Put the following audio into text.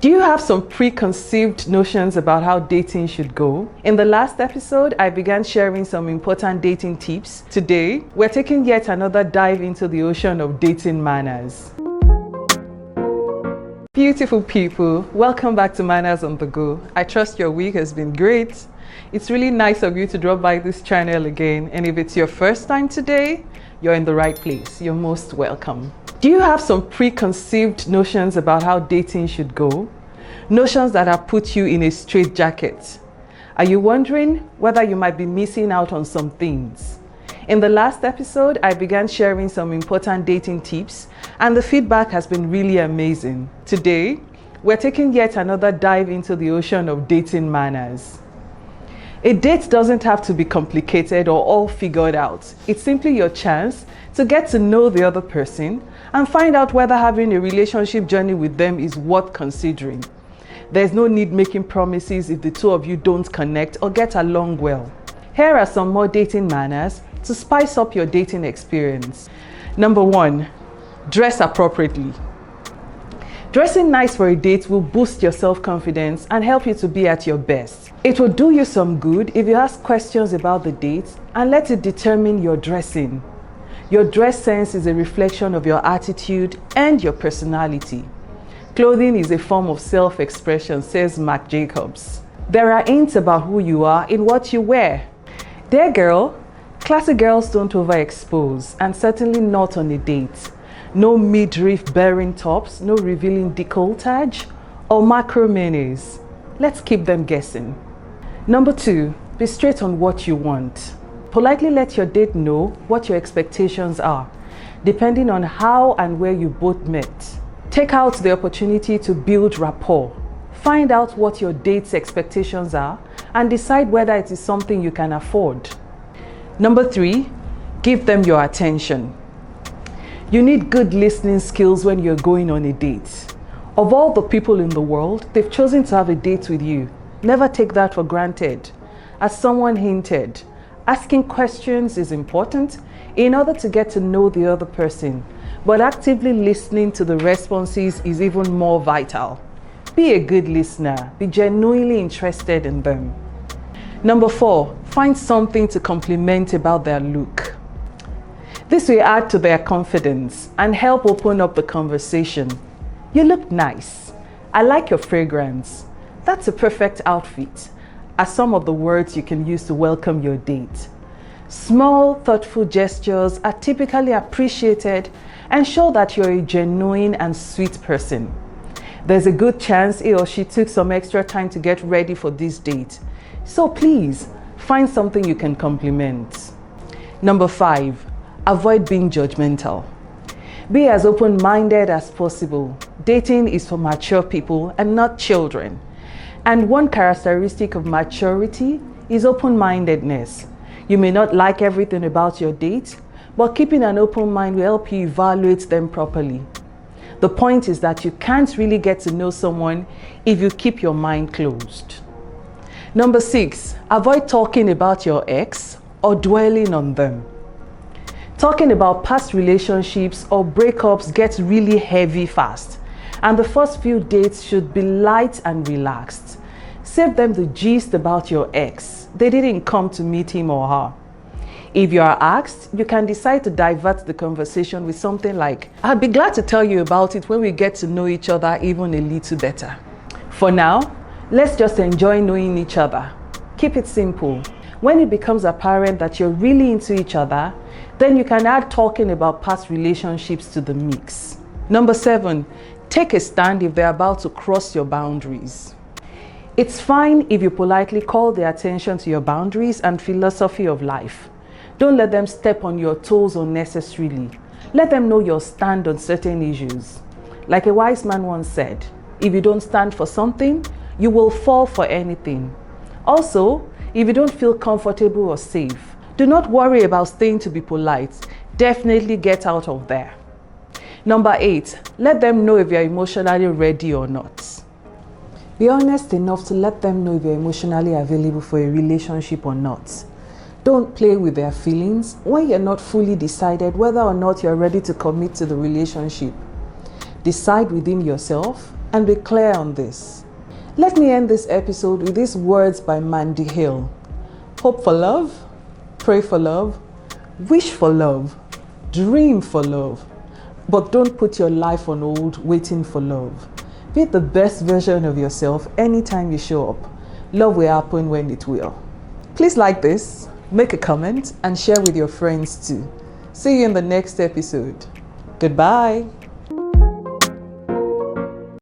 Do you have some preconceived notions about how dating should go? In the last episode, I began sharing some important dating tips. Today, we're taking yet another dive into the ocean of dating manners. Beautiful people, welcome back to Manners on the Go. I trust your week has been great. It's really nice of you to drop by this channel again, and if it's your first time today, you're in the right place. You're most welcome. Do you have some preconceived notions about how dating should go? Notions that have put you in a straitjacket? Are you wondering whether you might be missing out on some things? In the last episode, I began sharing some important dating tips, and the feedback has been really amazing. Today, we're taking yet another dive into the ocean of dating manners. A date doesn't have to be complicated or all figured out. It's simply your chance to get to know the other person and find out whether having a relationship journey with them is worth considering. There's no need making promises if the two of you don't connect or get along well. Here are some more dating manners to spice up your dating experience. Number 1, dress appropriately. Dressing nice for a date will boost your self-confidence and help you to be at your best. It will do you some good if you ask questions about the date and let it determine your dressing. Your dress sense is a reflection of your attitude and your personality. Clothing is a form of self-expression, says Marc Jacobs. There are hints about who you are in what you wear. Dear girl, classy girls don't overexpose, and certainly not on a date. No midriff bearing tops, no revealing décolletage or macro mayonnaise. Let's keep them guessing. Number 2, be straight on what you want. Politely let your date know what your expectations are, depending on how and where you both met. Take out the opportunity to build rapport. Find out what your date's expectations are and decide whether it is something you can afford. Number 3, give them your attention. You need good listening skills when you're going on a date. Of all the people in the world, they've chosen to have a date with you. Never take that for granted. As someone hinted, asking questions is important in order to get to know the other person, but actively listening to the responses is even more vital. Be a good listener. Be genuinely interested in them. Number 4, find something to compliment about their look. This will add to their confidence and help open up the conversation. You look nice. I like your fragrance. That's a perfect outfit, are some of the words you can use to welcome your date. Small, thoughtful gestures are typically appreciated and show that you're a genuine and sweet person. There's a good chance he or she took some extra time to get ready for this date. So please, find something you can compliment. Number 5, avoid being judgmental. Be as open-minded as possible. Dating is for mature people and not children. And one characteristic of maturity is open-mindedness. You may not like everything about your date, but keeping an open mind will help you evaluate them properly. The point is that you can't really get to know someone if you keep your mind closed. Number 6, avoid talking about your ex or dwelling on them. Talking about past relationships or breakups gets really heavy fast, and the first few dates should be light and relaxed. Save them the gist about your ex. They didn't come to meet him or her. If you are asked, you can decide to divert the conversation with something like, I'd be glad to tell you about it when we get to know each other even a little better. For now, let's just enjoy knowing each other. Keep it simple. When it becomes apparent that you're really into each other, then you can add talking about past relationships to the mix. Number 7, take a stand if they're about to cross your boundaries. It's fine if you politely call their attention to your boundaries and philosophy of life. Don't let them step on your toes unnecessarily. Let them know your stand on certain issues. Like a wise man once said, if you don't stand for something, you will fall for anything. Also, if you don't feel comfortable or safe, do not worry about staying to be polite. Definitely get out of there. Number 8, let them know if you're emotionally ready or not. Be honest enough to let them know if you're emotionally available for a relationship or not. Don't play with their feelings when you're not fully decided whether or not you're ready to commit to the relationship. Decide within yourself and be clear on this. Let me end this episode with these words by Mandy Hill. Hope for love, pray for love, wish for love, dream for love, but don't put your life on hold waiting for love. Be the best version of yourself anytime you show up. Love will happen when it will. Please like this, make a comment, and share with your friends too. See you in the next episode. Goodbye.